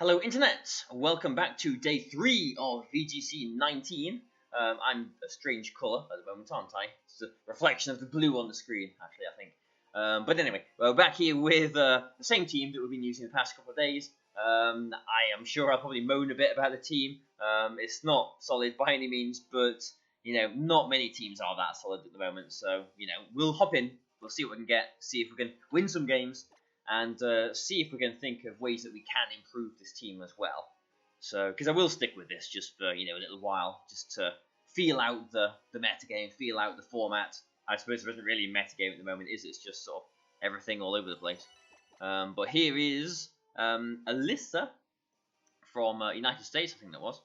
Hello Internet! Welcome back to day 3 of VGC 19. I'm a strange colour at the moment, aren't I? It's a reflection of the blue on the screen, actually, I think. But anyway, we're back here with the same team that we've been using the past couple of days. I am sure I'll probably moan a bit about the team. It's not solid by any means, but, not many teams are that solid at the moment. So, we'll hop in, we'll see what we can get, see if we can win some games, and see if we can think of ways that we can improve this team as well. So, because I will stick with this just for, a little while, just to feel out the metagame, feel out the format. I suppose there isn't really a metagame at the moment, is it? It's just sort of everything all over the place. But here is Alyssa from United States, I think that was,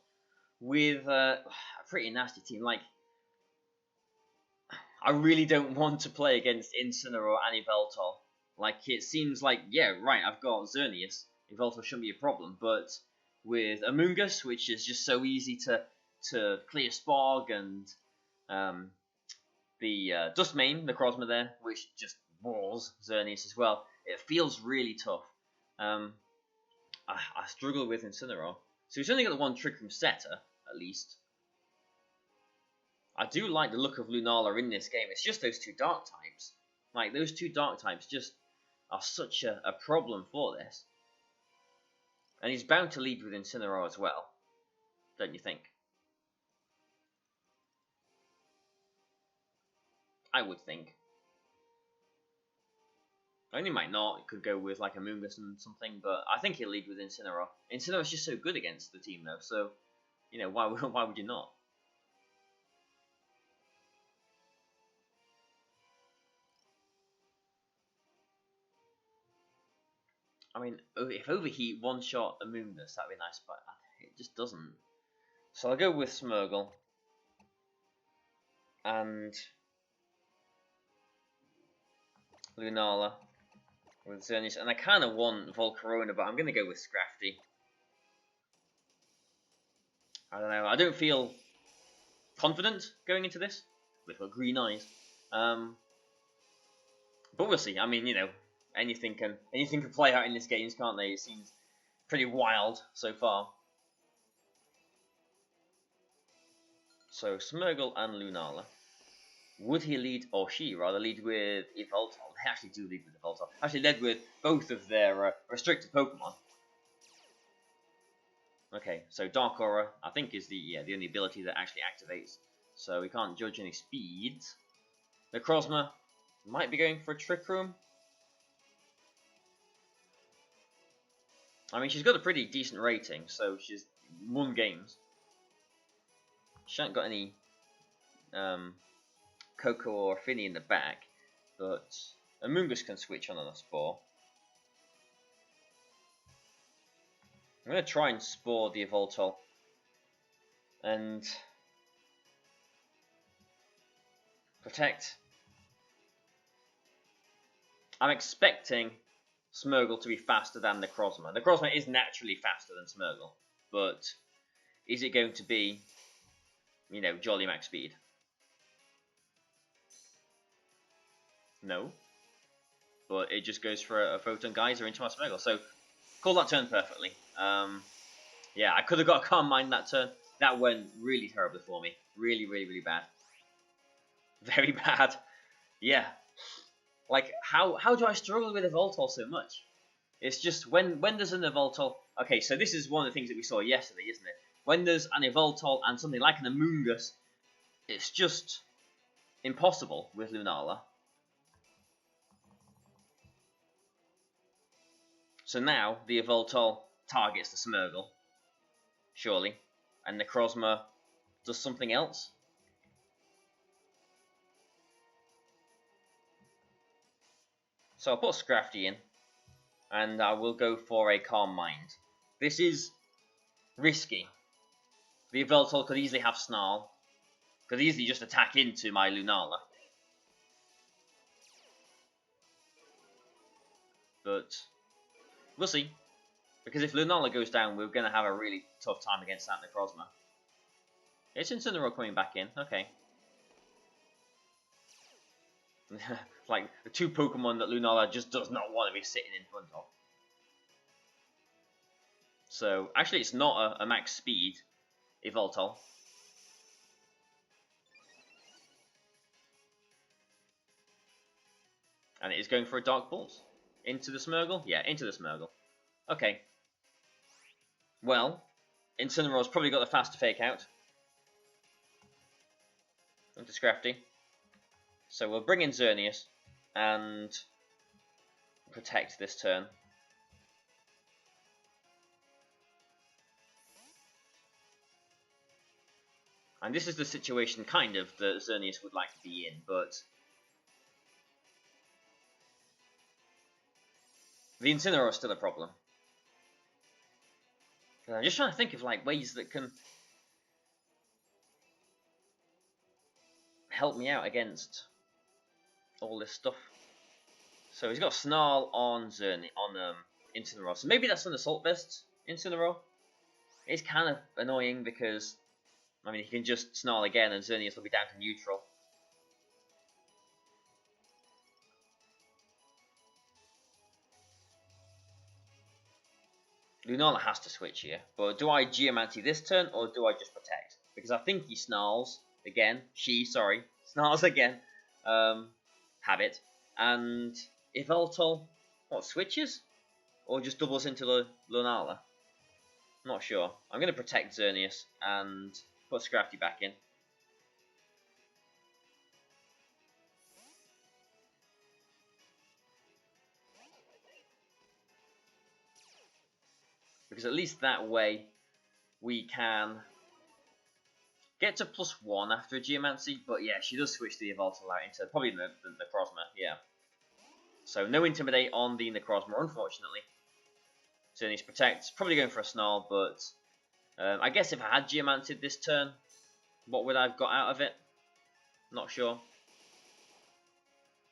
with a pretty nasty team. Like, I really don't want to play against Incineroar or Aniveltal. Like, it seems like, yeah, right, I've got Xerneas. Yveltal shouldn't be a problem, but with Amoonguss, which is just so easy to clear Spog, and the Dustmane, the Necrozma there, which just walls Xerneas as well, it feels really tough. I struggle with Incineroar. So he's only got the one Trick Room Setter, at least. I do like the look of Lunala in this game. It's just those two Dark types. Like, those two Dark types just are such a problem for this. And he's bound to lead with Incineroar as well, don't you think? I would think. I mean, he might not. It could go with like Amoonguss and something, but I think he'll lead with Incineroar. Incineroar's just so good against the team though, so, why would you not? I mean, if Overheat one-shot Amoonguss, that'd be nice, but it just doesn't. So I'll go with Smeargle. And Lunala with Xerneas. And I kind of want Volcarona, but I'm going to go with Scrafty. I don't know. I don't feel confident going into this with her green eyes. But we'll see. I mean, anything can play out in this game, can't they? It seems pretty wild so far. So Smeargle and Lunala. Would he lead, or she rather, lead with Yveltal? They actually do lead with Yveltal. Actually led with both of their restricted Pokemon. Okay, so Dark Aura, I think, is the only ability that actually activates. So we can't judge any speed. Necrozma might be going for a Trick Room. I mean, she's got a pretty decent rating, so she's won games. She hasn't got any Coco or Finny in the back, but Amoonguss can switch on a Spore. I'm going to try and Spore the Yveltal and protect. I'm expecting Smeargle to be faster than Necrozma. Necrozma is naturally faster than Smeargle, but is it going to be, Jolly Max speed? No. But it just goes for a Photon Geyser into my Smeargle. So, call that turn perfectly. Yeah, I could have got a Calm Mind that turn. That went really terribly for me. Really, really, really bad. Very bad. Yeah. Like, how do I struggle with Yveltal so much? It's just, when there's an Yveltal... Okay, so this is one of the things that we saw yesterday, isn't it? When there's an Yveltal and something like an Amoonguss, it's just impossible with Lunala. So now, the Yveltal targets the Smeargle, surely, and Necrozma does something else. So I'll put Scrafty in, and I will go for a Calm Mind. This is risky. The Yveltal could easily have Snarl, could easily just attack into my Lunala. But we'll see. Because if Lunala goes down, we're going to have a really tough time against that Necrozma. It's Incineroar coming back in. Okay. Like the two Pokemon that Lunala just does not want to be sitting in front of. So, actually it's not a max speed Evoltol. And it is going for a Dark Pulse. Into the Smeargle? Yeah, into the Smeargle. Okay. Well, Incineroar's probably got the faster Fake Out. Into Scrafty. So we'll bring in Xerneas and protect this turn. And this is the situation, kind of, that Xerneas would like to be in, but the Incineroar is still a problem. I'm just trying to think of like ways that can help me out against all this stuff. So he's got Snarl on Incineroar. So maybe that's an Assault Vest Incineroar. It's kind of annoying because, I mean, he can just Snarl again and Xerneas will be down to neutral. Lunala has to switch here, but do I Geomancy this turn or do I just protect? Because I think he Snarls again. Snarls again. Habit. And if Evoltol, what, switches? Or just doubles into the Lunala? Not sure. I'm going to protect Xerneas and put Scrafty back in. Because at least that way we can get to +1 after a Geomancy. But yeah, she does switch the Evoltol out into probably the Necrozma, yeah. So no Intimidate on the Necrozma, unfortunately. Xerneas protects, probably going for a Snarl, but I guess if I had Geomanced this turn, what would I have got out of it? Not sure.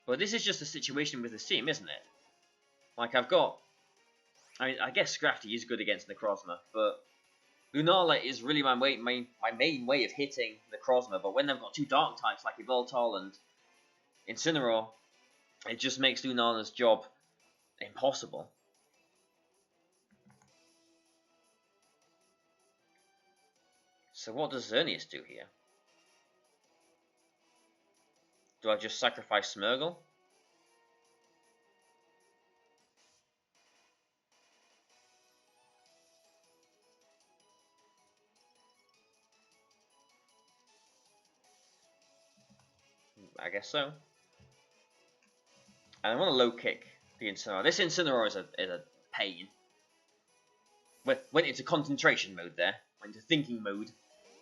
But this is just a situation with this team, isn't it? Like I've got, I mean, I guess Scrafty is good against Necrozma, but Lunala is really my main way of hitting Necrozma. But when they've got two Dark types like Evoltol and Incineroar, it just makes Lunala's job impossible. So what does Xerneas do here? Do I just sacrifice Smeargle? I guess so. And I want to low kick the Incineroar. This Incineroar is a pain. Went into concentration mode there. Went into thinking mode.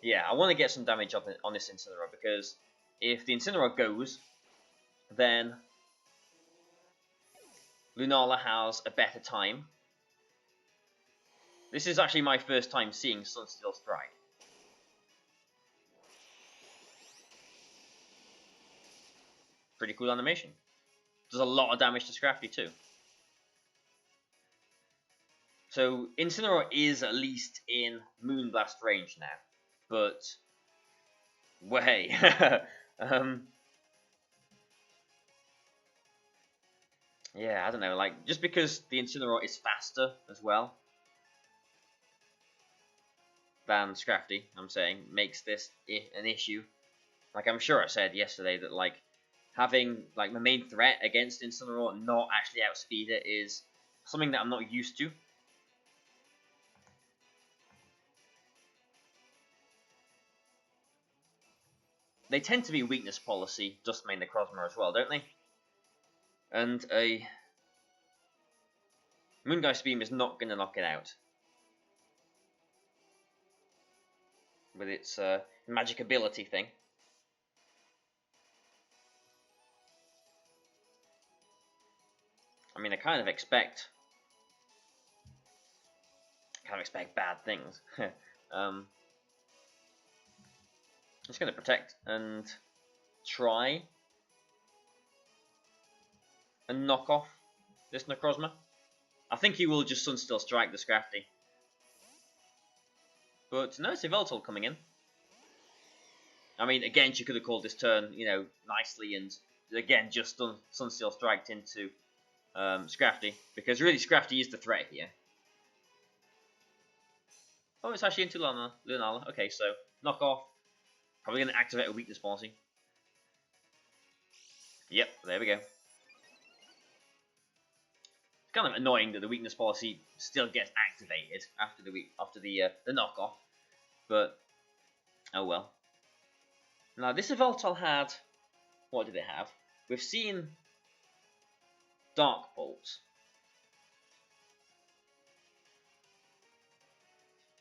Yeah, I want to get some damage on this Incineroar because if the Incineroar goes, then Lunala has a better time. This is actually my first time seeing Sunsteel Strike. Pretty cool animation. Does a lot of damage to Scrafty too. So Incineroar is at least in Moonblast range now, but way. Yeah, I don't know. Like just because the Incineroar is faster as well than Scrafty, I'm saying makes this an issue. Like I'm sure I said yesterday that like having like my main threat against Incineroar not actually outspeed it is something that I'm not used to. They tend to be weakness policy, Dust Main Necrozma as well, don't they? And a Moongeist Beam is not going to knock it out. With its magic ability thing. I mean, I kind of expect bad things. Just going to protect and try and knock off this Necrozma. I think he will just Sunsteel Strike the Scrafty. But no, it's Evoltol coming in. I mean, again, she could have called this turn, you know, nicely and again just Sunsteel Striked into Scrafty. Because really Scrafty is the threat here. Oh, it's actually into Lunala. Okay, so knock off. Probably going to activate a weakness policy. Yep, there we go. It's kind of annoying that the weakness policy still gets activated after the knockoff, but oh well. Now this Evoltol had, what did it have? We've seen Dark Bolt.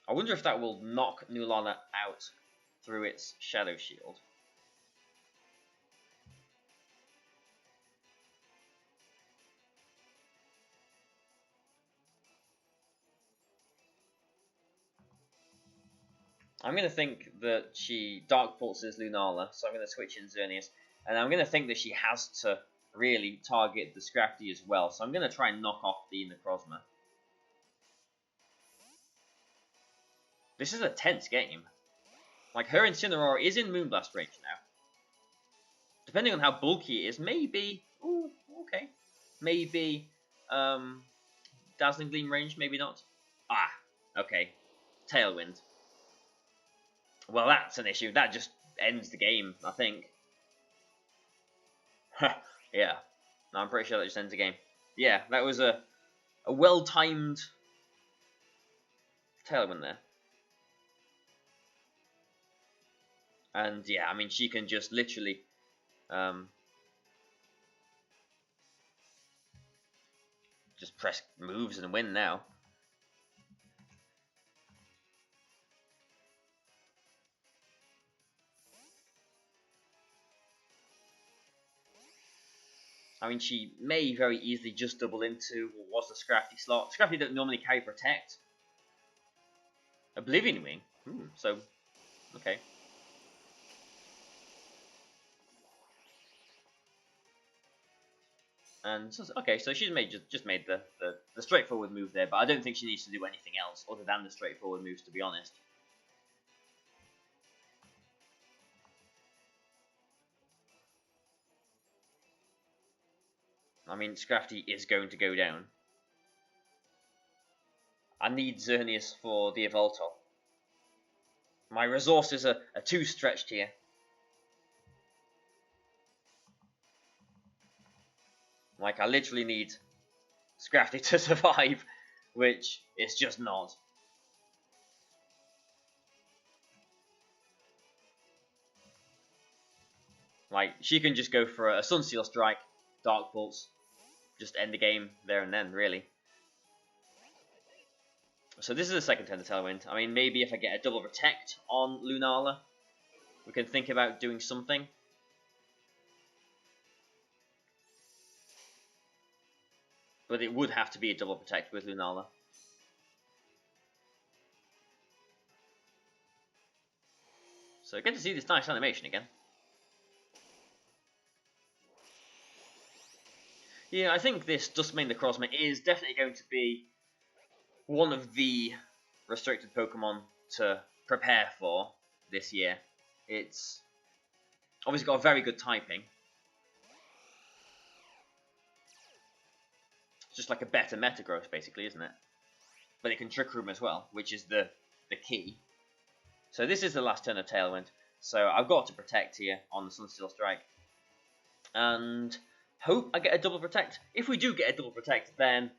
I wonder if that will knock Lunala out through its Shadow Shield. I'm going to think that she Dark Pulses Lunala, so I'm going to switch in Xerneas, and I'm going to think that she has to really target the Scrafty as well, so I'm going to try and knock off the Necrozma. This is a tense game. Like, her Incineroar is in Moonblast range now. Depending on how bulky it is, maybe... Ooh, okay. Maybe Dazzling Gleam range, maybe not. Ah, okay. Tailwind. Well, that's an issue. That just ends the game, I think. Yeah. No, I'm pretty sure that just ends the game. Yeah, that was a well-timed Tailwind there. And yeah, I mean, she can just literally just press moves and win now. I mean, she may very easily just double into what was the Scrafty slot. Scrafty don't normally carry Protect. Oblivion Wing? So, okay. And so, okay, so she's just made the straightforward move there, but I don't think she needs to do anything else other than the straightforward moves, to be honest. I mean, Scrafty is going to go down. I need Xerneas for the Evoltol. My resources are too stretched here. Like, I literally need Scrafty to survive, which it's just not. Like, she can just go for a Sunsteel Strike, Dark Pulse, just end the game there and then, really. So this is a second turn to Tailwind. I mean, maybe if I get a double Protect on Lunala, we can think about doing something. But it would have to be a double Protect with Lunala. So good to see this nice animation again. Yeah, I think this Duskmane Necrozma is definitely going to be one of the restricted Pokemon to prepare for this year. It's obviously got a very good typing. It's just like a better Metagross, basically, isn't it? But it can Trick Room as well, which is the key. So this is the last turn of Tailwind. So I've got to Protect here on the Sunsteel Strike. And hope I get a double Protect. If we do get a double Protect, then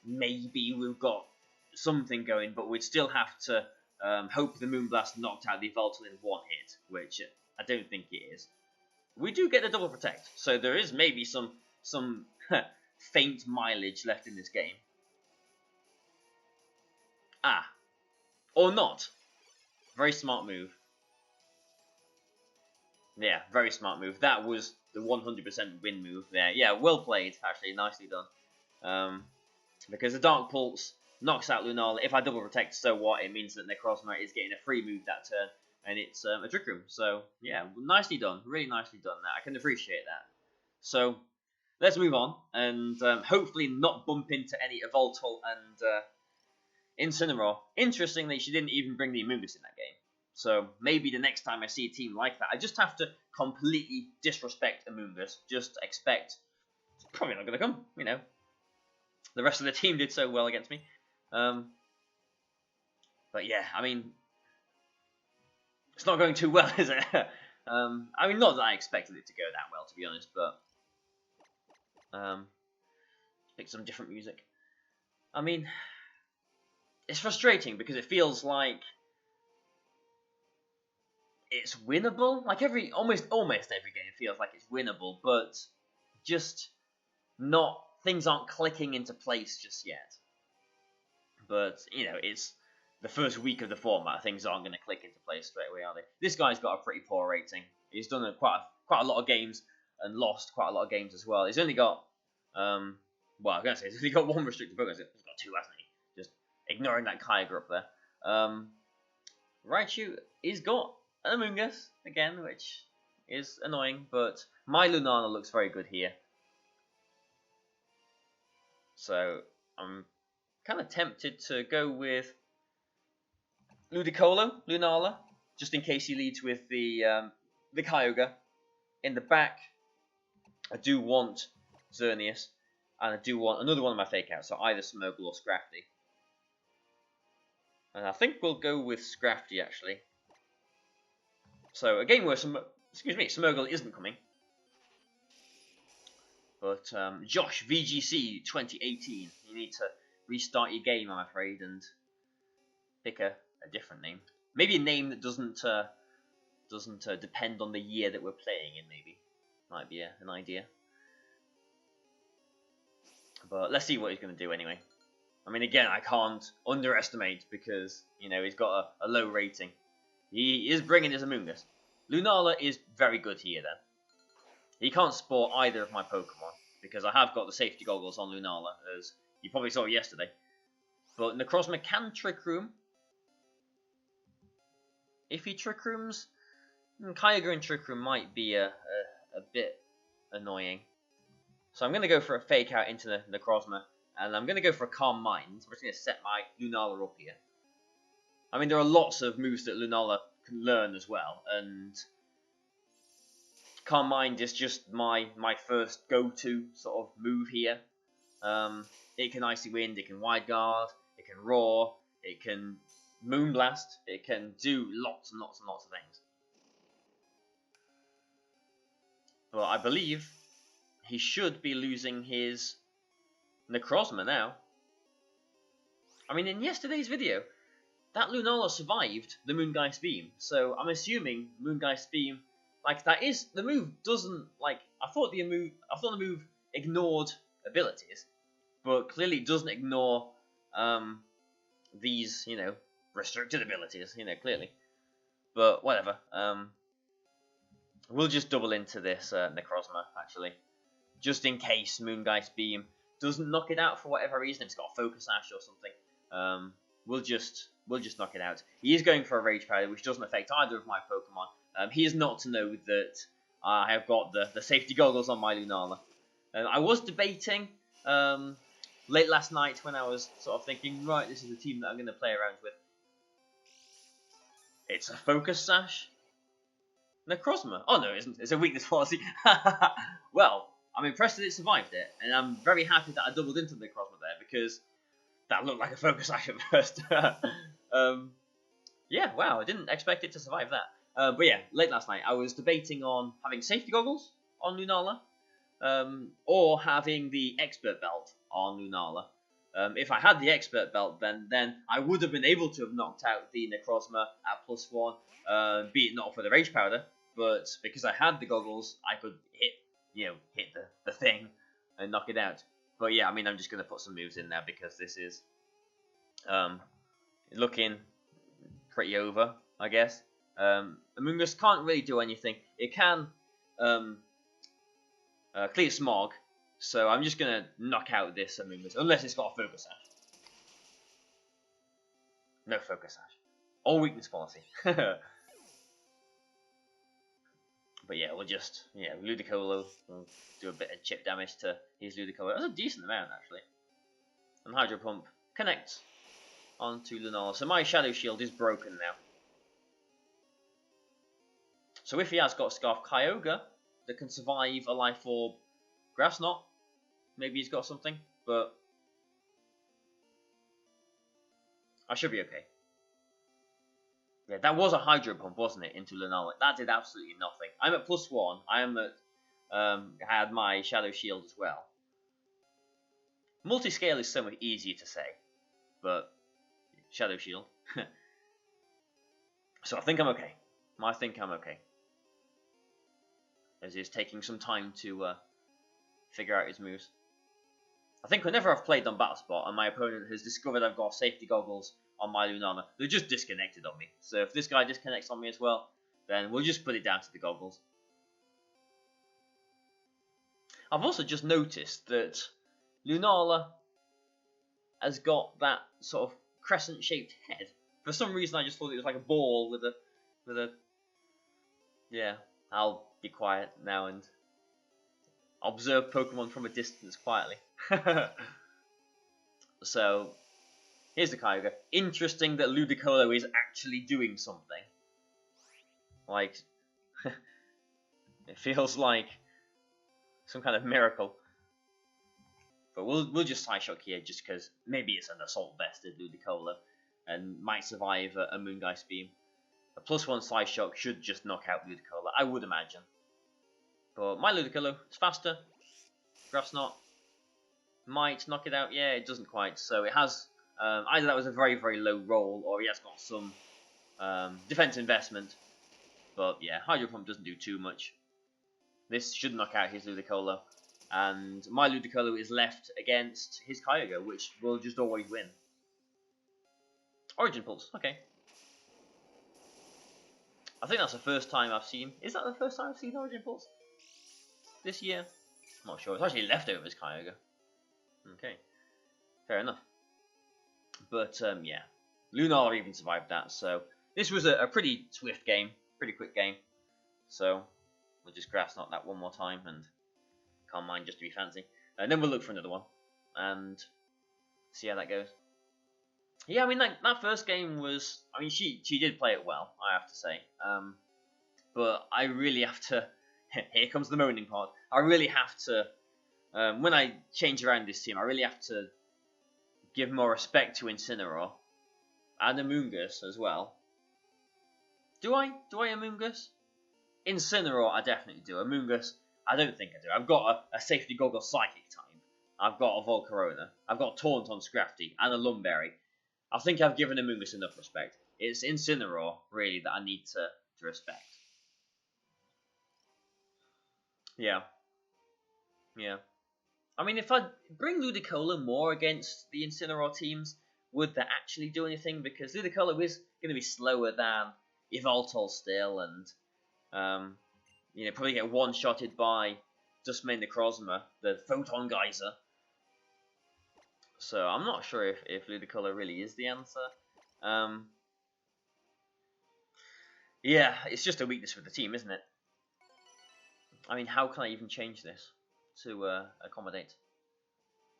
maybe we've got something going, but we'd still have to hope the Moonblast knocked out the Evoltol in one hit, which I don't think it is. We do get a double Protect, so there is maybe some faint mileage left in this game. Ah, or not. Very smart move. Yeah, very smart move. That was the 100% win move there. Yeah, well played, actually. Nicely done. Because the Dark Pulse knocks out Lunala. If I double Protect, so what? It means that Necrozma is getting a free move that turn, and it's a Trick Room. So, yeah, nicely done. Really nicely done that. I can appreciate that. So, let's move on, and hopefully not bump into any Evoltol and Incineroar. Interestingly, she didn't even bring the Amoonguss in that game. So maybe the next time I see a team like that, I just have to completely disrespect Amoonguss. Just expect it's probably not going to come, you know. The rest of the team did so well against me. But yeah, I mean, it's not going too well, is it? I mean, not that I expected it to go that well, to be honest, but pick some different music. I mean, it's frustrating because it feels like it's winnable. Like almost every game feels like it's winnable, but just not. Things aren't clicking into place just yet. But you know, it's the first week of the format. Things aren't going to click into place straight away, are they? This guy's got a pretty poor rating. He's done quite a lot of games and lost quite a lot of games as well. He's only got well, I'm gonna say he's only got one restricted Pokemon. He's got two, hasn't he? Just ignoring that Kyogre up there. Raichu, he's got an Amoonguss again, which is annoying, but my Lunala looks very good here. So I'm kind of tempted to go with Lunala, just in case he leads with the Kyogre. In the back, I do want Xerneas, and I do want another one of my fake outs, so either Smeargle or Scrafty. And I think we'll go with Scrafty actually. So a game where Smeargle isn't coming. But Josh, VGC 2018, you need to restart your game, I'm afraid, and pick a different name. Maybe a name that doesn't depend on the year that we're playing in. Maybe might be an idea. But let's see what he's going to do anyway. I mean, again, I can't underestimate because you know he's got a low rating. He is bringing his Amoonguss. Lunala is very good here then. He can't sport either of my Pokemon because I have got the safety goggles on Lunala, as you probably saw yesterday. But Necrozma can Trick Room. If he Trick Rooms, Kyogre and Trick Room might be a bit annoying. So I'm going to go for a Fake Out into the Necrozma, and I'm going to go for a Calm Mind. I'm just going to set my Lunala up here. I mean, there are lots of moves that Lunala can learn as well, and Calm Mind is just my first go-to sort of move here. It can Icy Wind, it can Wide Guard, it can Roar, it can Moonblast, it can do lots and lots and lots of things. But I believe he should be losing his Necrozma now. I mean, in yesterday's video, that Lunala survived the Moongeist Beam, so I'm assuming Moongeist Beam, like that is the move doesn't like I thought the move ignored abilities, but clearly it doesn't ignore these restricted abilities, clearly. But whatever. We'll just double into this Necrozma actually, just in case Moongeist Beam doesn't knock it out for whatever reason. If it's got a Focus Sash or something, we'll just knock it out. He is going for a Rage Powder, which doesn't affect either of my Pokemon. He is not to know that I have got the safety goggles on my Lunala. I was debating late last night when I was sort of thinking, right, this is the team that I'm going to play around with. It's a Focus Sash. Necrozma. Oh no, it isn't. It's a weakness policy. Well, I'm impressed that it survived it, and I'm very happy that I doubled into the Necrozma there because that looked like a Focus Sash at first. Yeah, wow, I didn't expect it to survive that. But yeah, late last night I was debating on having safety goggles on Lunala, or having the Expert Belt on Lunala. If I had the Expert Belt, then I would have been able to have knocked out the Necrozma at +1, be it not for the Rage Powder. But because I had the goggles, I could hit the thing and knock it out. But yeah, I mean, I'm just going to put some moves in there because this is looking pretty over, I guess. Amoonguss can't really do anything. It can clear Smog, so I'm just going to knock out this Amoonguss, unless it's got a Focus Sash. No Focus Sash. All weakness policy. But yeah, we'll just, Ludicolo will do a bit of chip damage to his Ludicolo. That's a decent amount, actually. And Hydro Pump connects onto Lunala. So my Shadow Shield is broken now. So if he has got Scarf Kyogre that can survive a Life Orb Grass Knot, maybe he's got something, but I should be okay. Yeah, that was a Hydro Pump, wasn't it, into Lunala? That did absolutely nothing. I'm at +1. I am at, had my Shadow Shield as well. Multi-scale is so much easier to say, but Shadow Shield. So I think I'm okay. I think I'm okay. As he's taking some time to figure out his moves. I think whenever I've played on Battle Spot and my opponent has discovered I've got safety goggles on my Lunala, they're just disconnected on me. So if this guy disconnects on me as well, then we'll just put it down to the goggles. I've also just noticed that Lunala has got that sort of crescent-shaped head. For some reason, I just thought it was like a ball with a. Yeah, I'll be quiet now and observe Pokemon from a distance quietly. So, here's the Kyogre. Interesting that Ludicolo is actually doing something. Like, it feels like some kind of miracle. But we'll just Side Shock here, just because maybe it's an Assault Vested Ludicolo and might survive a Moongeist Beam. A +1 Side Shock should just knock out Ludicolo, I would imagine. But my Ludicolo is faster. Grass Knot might knock it out. Yeah, it doesn't quite. So it has either that was a very, very low roll, or he has got some defense investment. But yeah, Hydro Pump doesn't do too much. This should knock out his Ludicolo. And my Ludicolo is left against his Kyogre, which will just always win. Origin Pulse, okay. I think that's the first time I've seen... Is that the first time I've seen Origin Pulse? This year? I'm not sure. It's actually leftovers Kyogre. Okay. Fair enough. But, yeah. Lunala even survived that, so... This was a pretty swift game. Pretty quick game. So, we'll just Grass Knot that one more time and... Can't mind just to be fancy. And then we'll look for another one. And... see how that goes. Yeah, I mean, that first game was... I mean, she did play it well, I have to say. But I really have to... Here comes the moaning part. I really have to... when I change around this team, I really have to give more respect to Incineroar. And Amoonguss as well. Do I Amoonguss? Incineroar, I definitely do. Amoonguss, I don't think I do. I've got a Safety Goggle Psychic type. I've got a Volcarona. I've got Taunt on Scrafty and a Lumberry. I think I've given Amoonguss enough respect. It's Incineroar, really, that I need to respect. Yeah. Yeah. I mean, if I bring Ludicolo more against the Incineroar teams, would that actually do anything? Because Ludicolo is going to be slower than Yveltal still, and you know, probably get one-shotted by Duskmane Necrozma, the Photon Geyser. So I'm not sure if Ludicolo really is the answer. Yeah, it's just a weakness for the team, isn't it? I mean, how can I even change this to accommodate?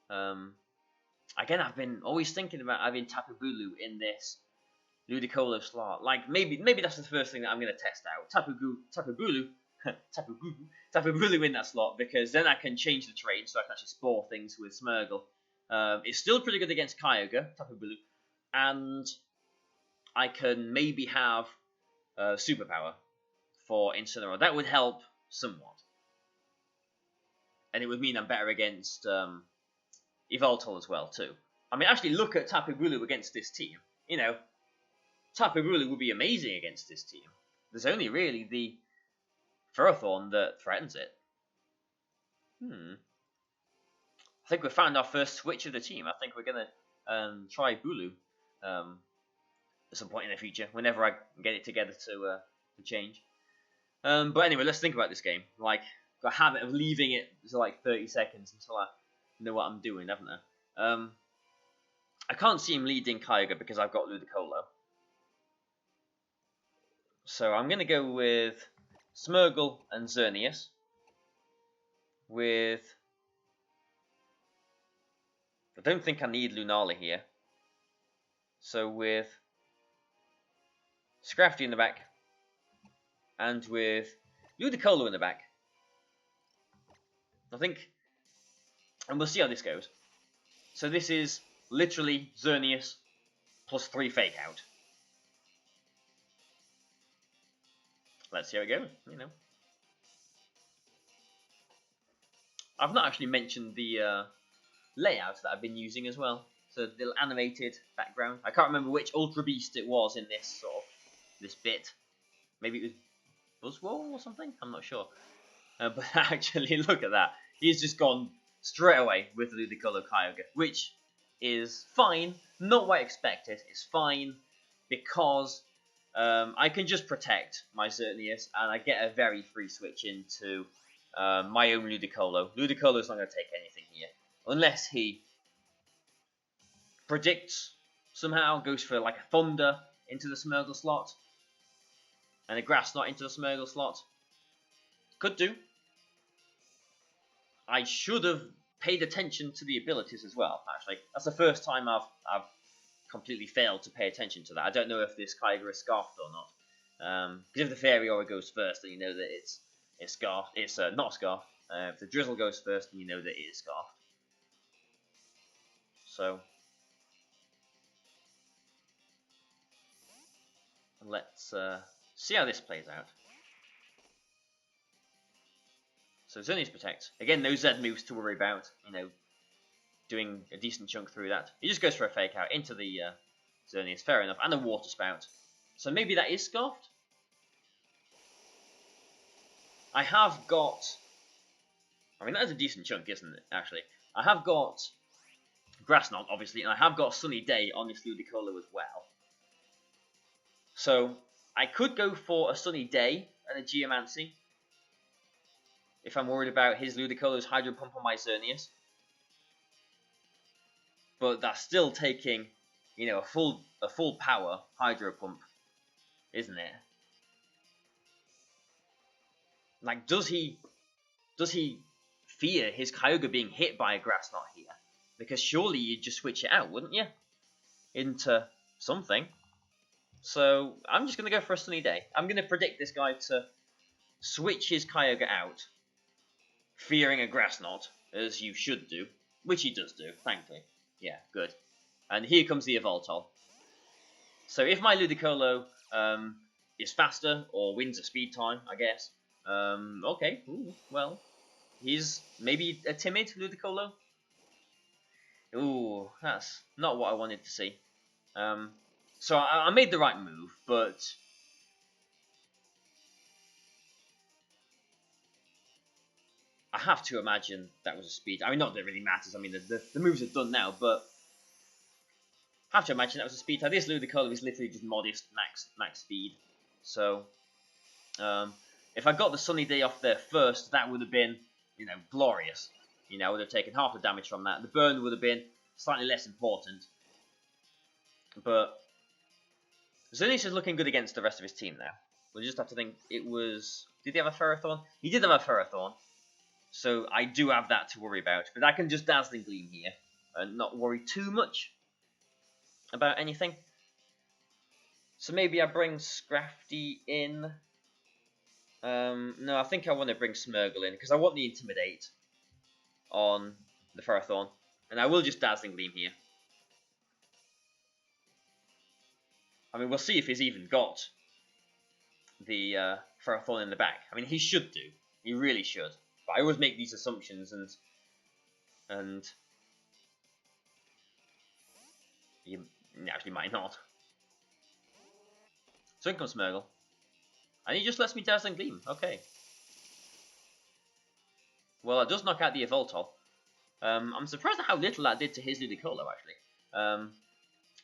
Again, I've been always thinking about having Tapu Bulu in this Ludicolo slot. Like, maybe that's the first thing that I'm going to test out. Tapu Bulu in that slot, because then I can change the trade, so I can actually spore things with Smeargle. It's still pretty good against Kyogre, Tapu Bulu, and I can maybe have Superpower for Incineroar. That would help somewhat. And it would mean I'm better against Yveltal as well, too. I mean, actually, look at Tapu Bulu against this team. You know, Tapu Bulu would be amazing against this team. There's only really the Ferrothorn that threatens it. I think we found our first switch of the team. I think we're going to try Bulu at some point in the future, whenever I get it together to change. But anyway, let's think about this game. Like, got a habit of leaving it to like 30 seconds until I know what I'm doing, haven't I? I can't see him leading Kyogre because I've got Ludicolo. So I'm going to go with Smeargle and Xerneas. I don't think I need Lunala here. So with Scrafty in the back. And with Ludicolo in the back. I think, and we'll see how this goes. So this is literally Xerneas plus 3 Fake Out. let's see how it goes, you know. I've not actually mentioned the layout that I've been using as well. So the little animated background. I can't remember which Ultra Beast it was in this sort of this bit. Maybe it was Buzzwole or something. I'm not sure. But actually, look at that. He's just gone straight away with the Ludicolo Kyogre, which is fine. Not what I expected. It's fine because I can just protect my Xerneas, and I get a very free switch into my own Ludicolo. Ludicolo's not going to take anything here. Unless he predicts somehow, goes for like a Thunder into the Smeargle slot, and a Grass Knot into the Smeargle slot. Could do. I should have paid attention to the abilities as well, actually. That's the first time I've completely failed to pay attention to that. I don't know if this Kyogre is Scarfed or not. Because if the Fairy Aura goes first, then you know that it's Scarfed. It's not Scarfed. If the Drizzle goes first, then you know that it is Scarfed. So let's see how this plays out. So Xerneas Protect. Again, no Z moves to worry about, you know, doing a decent chunk through that. He just goes for a Fake Out into the Xerneas, fair enough, and a Water Spout. So maybe that is Scarfed? I have got... I mean, that is a decent chunk, isn't it, actually? I have got Grass Knot, obviously, and I have got Sunny Day on this Ludicolo as well. So I could go for a Sunny Day and a Geomancy if I'm worried about his Ludicolo's Hydro Pump on my Xerneas. But that's still taking, you know, a full power Hydro Pump, isn't it? Like, does he fear his Kyogre being hit by a Grass Knot here? Because surely you'd just switch it out, wouldn't you? Into something. So I'm just going to go for a Sunny Day. I'm going to predict this guy to switch his Kyogre out, fearing a Grass Knot, as you should do, which he does do, thankfully. Yeah, good. And here comes the Evoltol. So if my Ludicolo is faster, or wins a speed time, I guess, okay, ooh, well, he's maybe a timid Ludicolo. Ooh, that's not what I wanted to see. So I made the right move, but I have to imagine that was a speed. I mean, not that it really matters. I mean, the moves are done now, but I have to imagine that was a speed type. This Ludicolo is literally just modest max speed. So, if I got the Sunny Day off there first, that would have been, you know, glorious. You know, I would have taken half the damage from that. The burn would have been slightly less important. But Xerneas is looking good against the rest of his team now. We'll just have to think. It was... Did he have a Ferrothorn? He did have a Ferrothorn. So I do have that to worry about. But I can just Dazzling Gleam here and not worry too much about anything. So maybe I bring Scrafty in. No, I think I want to bring Smeargle in because I want the Intimidate on the Ferrothorn. And I will just Dazzling Gleam here. I mean, we'll see if he's even got the Ferrothorn in the back. I mean, he should do. He really should. But I always make these assumptions, and you actually might not. So in comes Smeargle. And he just lets me Dazzling Gleam. Okay. Well, it does knock out the Evoltol. I'm surprised at how little that did to his Ludicolo, actually.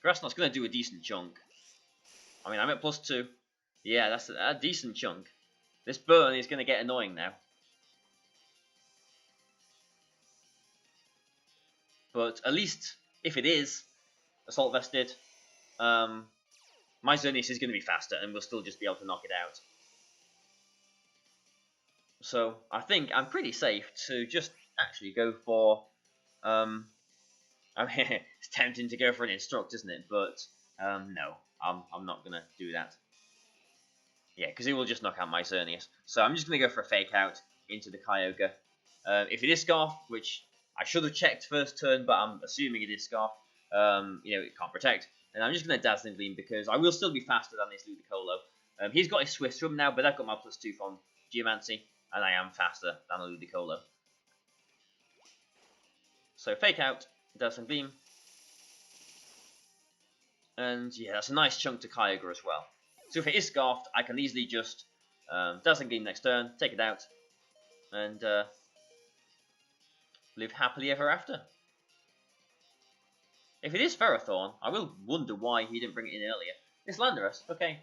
Grass Knot's going to do a decent chunk. I mean, I'm at +2. Yeah, that's a decent chunk. This burn is going to get annoying now. But at least, if it is Assault Vested, my Xerneas is going to be faster and we'll still just be able to knock it out. So, I think I'm pretty safe to just actually go for... I mean, it's tempting to go for an Instruct, isn't it? But, no, I'm not going to do that. Yeah, because it will just knock out my Xerneas. So I'm just going to go for a Fake Out into the Kyogre. If it is Scarf, which I should have checked first turn, but I'm assuming it is Scarf, you know, it can't protect. And I'm just going to Dazzling Gleam because I will still be faster than this Ludicolo. He's got his Swiss from now, but I've got my +2 from Geomancy, and I am faster than a Ludicolo. So Fake Out, Dazzling Gleam, and yeah, that's a nice chunk to Kyogre as well. So if it is Scarfed, I can easily just Dazzling Gleam next turn, take it out, and live happily ever after. If it is Ferrothorn, I will wonder why he didn't bring it in earlier. It's Landorus, okay.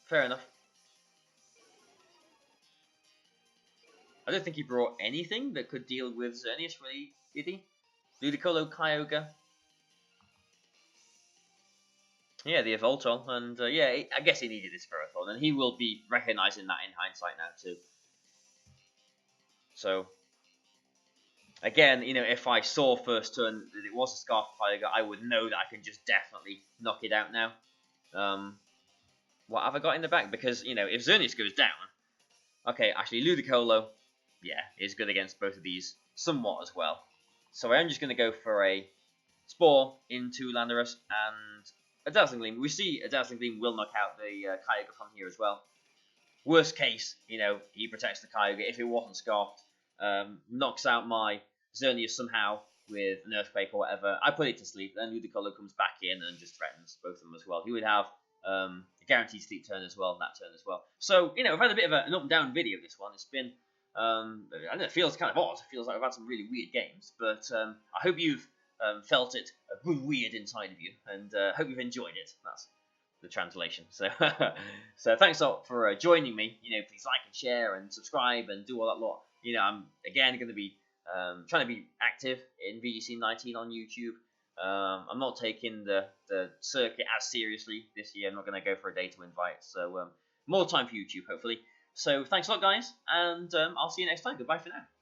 Fair enough. I don't think he brought anything that could deal with Xerneas, really, did he? Ludicolo, Kyogre. Yeah, the Evoltol, and yeah, I guess he needed this Ferrothorn, and he will be recognising that in hindsight now too. So, again, you know, if I saw first turn that it was a Scarf Kyogre, I would know that I can just definitely knock it out now. What have I got in the back? Because, you know, if Xerneas goes down, okay, actually Ludicolo, yeah, is good against both of these somewhat as well. So I am just going to go for a Spore into Landorus and a Dazzling Gleam. We see a Dazzling Gleam will knock out the Kyogre from here as well. Worst case, you know, he protects the Kyogre. If it wasn't Scarfed, knocks out my Xerneas somehow with an Earthquake or whatever. I put it to sleep, then Ludicolo comes back in and just threatens both of them as well. He would have a guaranteed sleep turn as well, that turn as well. So, you know, I've had a bit of an up and down video this one. It's been, I don't know, it feels kind of odd. It feels like I've had some really weird games, but I hope you've felt it weird inside of you, and hope you've enjoyed it. That's the translation. So, so thanks a lot for joining me. You know, please like and share and subscribe and do all that lot. You know, I'm again going to be trying to be active in VGC 19 on YouTube. I'm not taking the circuit as seriously this year. I'm not going to go for a day to invite. So more time for YouTube, hopefully. So thanks a lot, guys, and I'll see you next time. Goodbye for now.